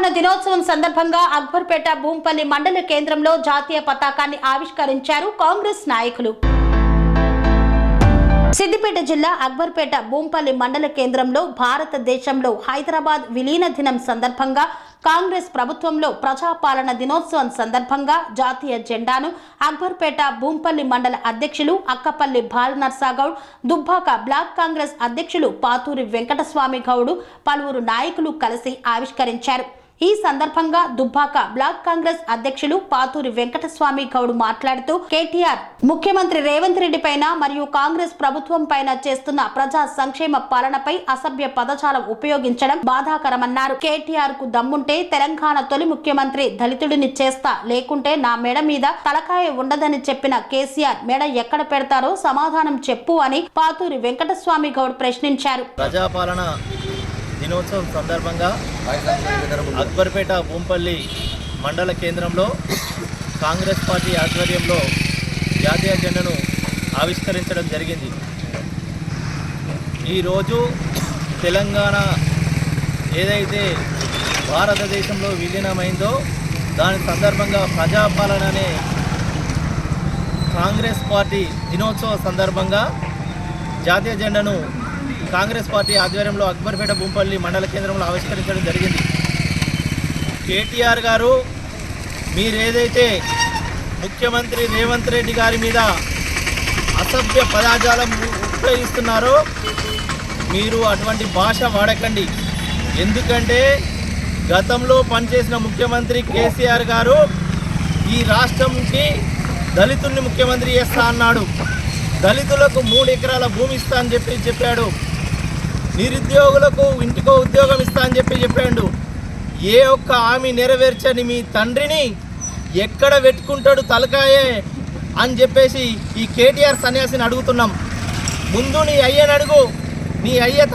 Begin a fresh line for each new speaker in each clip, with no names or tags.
ప్రజాపాలన దినోత్సవం సందర్భంగా అక్బర్పేట భూంపల్లి మండల కేంద్రంలో జాతీయ పతాకాన్ని ఆవిష్కరించారు కాంగ్రెస్ నాయకులు. సిద్దిపేట జిల్లా అక్బర్పేట భూంపల్లి మండల కేంద్రంలో భారతదేశంలో హైదరాబాద్ విలీన దినం సందర్భంగా కాంగ్రెస్ ప్రభుత్వంలో ప్రజాపాలన దినోత్సవం సందర్భంగా జాతీయ జెండాను అక్బర్పేట భూంపల్లి మండల అధ్యక్షులు అక్కపల్లి బాలనర్సాగౌడ్, దుబ్బాక బ్లాక్ కాంగ్రెస్ అధ్యక్షులు పాతూరి వెంకటస్వామి గౌడ్ పలువురు నాయకులు కలిసి ఆవిష్కరించారు. ఈ సందర్భంగా దుబ్బాక బ్లాక్ కాంగ్రెస్ అధ్యక్షులు పాతూరి వెంకటస్వామి గౌడ్ మాట్లాడుతూ కేటీఆర్ ముఖ్యమంత్రి రేవంత్ రెడ్డి పైన మరియు కాంగ్రెస్ ప్రభుత్వం పైన చేస్తున్న ప్రజా సంక్షేమ పాలనపై అసభ్య పదజాలం ఉపయోగించడం బాధాకరమన్నారు. కేటీఆర్ కు దమ్ముంటే తెలంగాణ తొలి ముఖ్యమంత్రి దళితుడిని చేస్తా, లేకుంటే నా మెడ మీద తలకాయ ఉండదని చెప్పిన కేసీఆర్ మెడ ఎక్కడ పెడతారో సమాధానం చెప్పు అని పాతూరి వెంకటస్వామి గౌడ్ ప్రశ్నించారు.
ప్రజాపాలన దినోత్సవం సందర్భంగా అక్బర్పేట భూంపల్లి మండల కేంద్రంలో కాంగ్రెస్ పార్టీ ఆధ్వర్యంలో జాతీయ జెండాను ఆవిష్కరించడం జరిగింది. ఈరోజు తెలంగాణ ఏదైతే భారతదేశంలో విలీనమైందో దాని సందర్భంగా ప్రజాపాలన అనే కాంగ్రెస్ పార్టీ దినోత్సవ సందర్భంగా జాతీయ జెండాను కాంగ్రెస్ పార్టీ ఆధ్వర్యంలో అక్బర్పేట భూంపల్లి మండల కేంద్రంలో ఆవిష్కరించడం జరిగింది. కేటీఆర్ గారు మీరేదైతే ముఖ్యమంత్రి రేవంత్ రెడ్డి గారి మీద అసభ్య పదజాలం ఉపయోగిస్తున్నారో మీరు అటువంటి భాష వాడకండి. ఎందుకంటే గతంలో పనిచేసిన ముఖ్యమంత్రి కేసీఆర్ గారు ఈ రాష్ట్రంకి దళితుల్ని ముఖ్యమంత్రి చేస్తా అన్నాడు. దళితులకు 3 ఎకరాల భూమి ఇస్తా అని చెప్పాడు. నిరుద్యోగులకు ఇంటికో ఉద్యోగం ఇస్తా అని చెప్పాడు. ఏ ఒక్క హామీ నెరవేర్చని మీ తండ్రిని ఎక్కడ పెట్టుకుంటాడు తలకాయే అని చెప్పేసి ఈ కేటీఆర్ సన్యాసిని అడుగుతున్నాం. ముందు నీ అయ్యని అడుగు, నీ అయ్య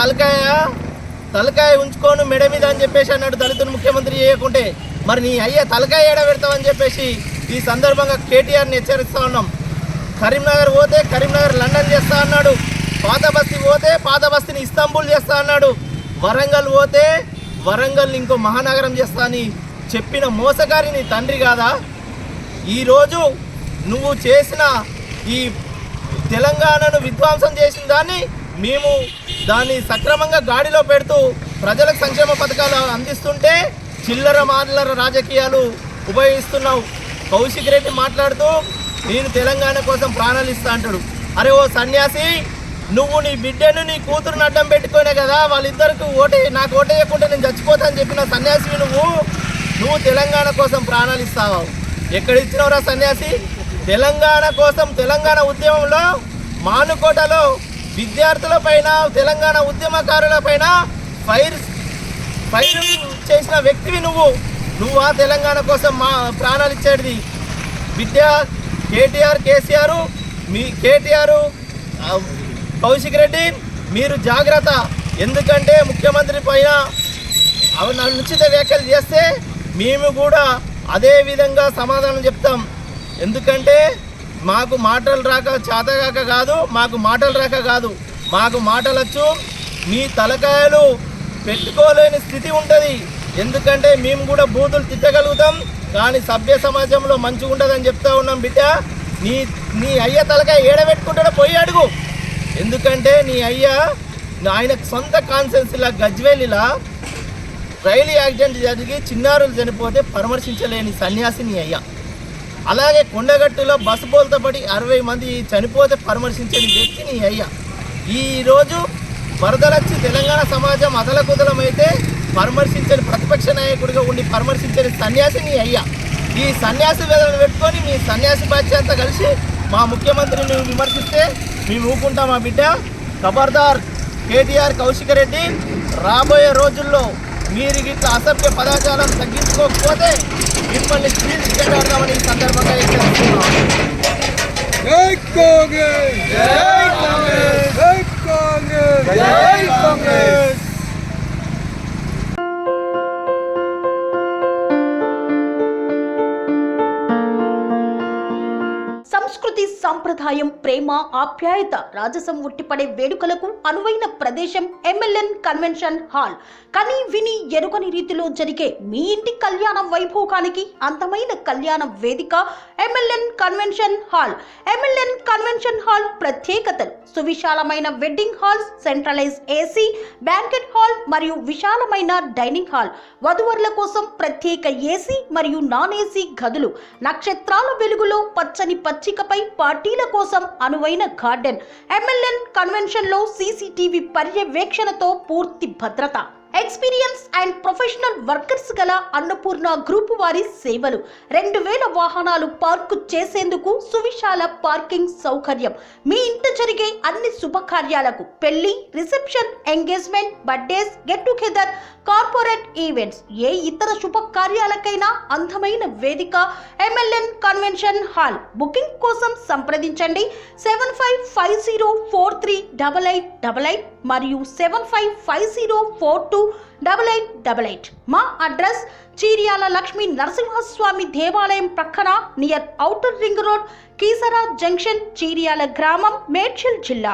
తలకాయ ఉంచుకోను మెడ మీద అని చెప్పేసి అన్నాడు దళితుని ముఖ్యమంత్రి చేయకుంటే. మరి నీ అయ్య తలకాయ ఏడ పెడతావని చెప్పేసి ఈ సందర్భంగా కేటీఆర్ని హెచ్చరిస్తూ ఉన్నాం. కరీంనగర్ పోతే కరీంనగర్ లండన్ చేస్తా అన్నాడు. పాత బస్తీ పోతే పాత బస్తీని ఇస్తాంబుల్ చేస్తా అన్నాడు. వరంగల్ పోతే వరంగల్ని ఇంకో మహానగరం చేస్తా అని చెప్పిన మోసగారిని తండ్రి కాదా? ఈరోజు నువ్వు చేసిన ఈ తెలంగాణను విధ్వంసం చేసిన దాన్ని మేము దాన్ని సక్రమంగా గాడిలో పెడుతూ ప్రజలకు సంక్షేమ పథకాలు అందిస్తుంటే చిల్లర మాటల రాజకీయాలు ఉపయోగిస్తున్నావు. కౌశిక్ రెడ్డి మాట్లాడుతూ నేను తెలంగాణ కోసం ప్రాణాలు ఇస్తా అంటాడు. అరే ఓ సన్యాసి, నువ్వు నీ బిడ్డను నీ కూతురుని అడ్డం పెట్టుకునే కదా వాళ్ళిద్దరికి నాకు ఓటేయకుంటే నేను చచ్చిపోతా అని చెప్పిన సన్యాసి నువ్వు తెలంగాణ కోసం ప్రాణాలు ఇస్తావు. ఎక్కడ ఇచ్చినవరా సన్యాసి? తెలంగాణ కోసం తెలంగాణ ఉద్యమంలో మానుకోటలో విద్యార్థుల పైన తెలంగాణ ఉద్యమకారుల పైన ఫైర్ చేసిన వ్యక్తివి నువ్వు ఆ తెలంగాణ కోసం మా ప్రాణాలు ఇచ్చేది బిడ్డ. కేసీఆర్ కేటీఆర్ కౌశిక్ రెడ్డి మీరు జాగ్రత్త. ఎందుకంటే ముఖ్యమంత్రి పైన అనుచిత వ్యాఖ్యలు చేస్తే మేము కూడా అదే విధంగా సమాధానం చెప్తాం. ఎందుకంటే మాకు మాటలు రాక చేతగాక కాదు, మాకు మాటలొచ్చు. మీ తలకాయలు పెట్టుకోలేని స్థితి ఉంటుంది. ఎందుకంటే మేము కూడా బూతులు తిట్టగలుగుతాం, కానీ సభ్య సమాజంలో మంచిగా ఉండదని చెప్తా ఉన్నాం. బిడ్డ, నీ అయ్య తలకాయ ఏడబెట్టుకుంటాడో పోయి అడుగు. ఎందుకంటే నీ అయ్య ఆయనకు సొంత కాన్సెన్స్లా గజ్వేలిలా రైలు యాక్సిడెంట్ జరిగి చిన్నారులు చనిపోతే పరామర్శించలేని సన్యాసి నీ అయ్య. అలాగే కొండగట్టులో బస్సు బోల్తో పడి 60 మంది చనిపోతే పరామర్శించని వ్యక్తి నీ అయ్య. ఈరోజు వరదలొచ్చి తెలంగాణ సమాజం అదలకుదలమైతే పరామర్శించని ప్రతిపక్ష నాయకుడిగా ఉండి పరామర్శించని సన్యాసి నీ అయ్యా. ఈ సన్యాసి వేదనను పెట్టుకొని మీ సన్యాసి బ్యాచ్ అంతా కలిసి మా ముఖ్యమంత్రిని విమర్శిస్తే మేము ఊరుకుంటాం. మా బిడ్డ ఖబర్దార్ కేటీఆర్ కౌశిక్ రెడ్డి, రాబోయే రోజుల్లో మీరు ఇట్లా అసభ్య పదార్థాలను తగ్గించుకోకపోతే మిమ్మల్ని స్పీచ్ చేద్దామని ఈ సందర్భంగా
సంస్కృతి సంప్రదాయం, ప్రేమ, ఆప్యాయత, రాజసం ఉట్టిపడే వేడుకలకు అనువైన ప్రదేశం ఎంఎల్ఎన్ కన్వెన్షన్ హాల్. కని విని ఎరుగని రీతిలో జరిగే మీ ఇంటి కళ్యాణ వైభోగానికి అందమైన కళ్యాణ వేదిక MLN convention hall. MLN convention hall ప్రత్యేకతలు: సువిశాలమైన wedding halls, centralize AC banquet hall మరియు విశాలమైన డైనింగ్ హాల్, వధువరుల కోసం ప్రత్యేక ఏసీ మరియు నాన్ ఏసీ గదులు, నక్షత్రాల వెలుగులో పచ్చని పచ్చికపై పార్టీల కోసం అనువైన గార్డెన్. ఎంఎల్ఎన్ కన్వెన్షన్ లో సీసీటీవీ పర్యవేక్షణతో పూర్తి భద్రత. ఎక్స్పీరియన్స్ అండ్ ప్రొఫెషనల్ వర్కర్స్ గల అన్నపూర్ణ గ్రూప్ వారి సేవలు. 2000 వాహనాలు పార్కు చేసేందుకు సువిశాల పార్కింగ్ సౌకర్యం. మీ ఇంట జరిగే అన్ని శుభకార్యాలకు, పెళ్లి, reception, engagement, birthdays, get together, corporate events, ఏ ఇతర శుభకార్యాలకైనా అందమైన వేదిక ఎంఎల్ఎన్ కన్వెన్షన్ హాల్. బుకింగ్ కోసం సంప్రదించండి 7550438888 మరియు 7550428888. మా అడ్రస్ చీర్యాల లక్ష్మీ నరసింహస్వామి దేవాలయం ప్రక్కన, near outer ring road, Keesara junction, Cheeryal గ్రామం, మేడ్చల్ జిల్లా.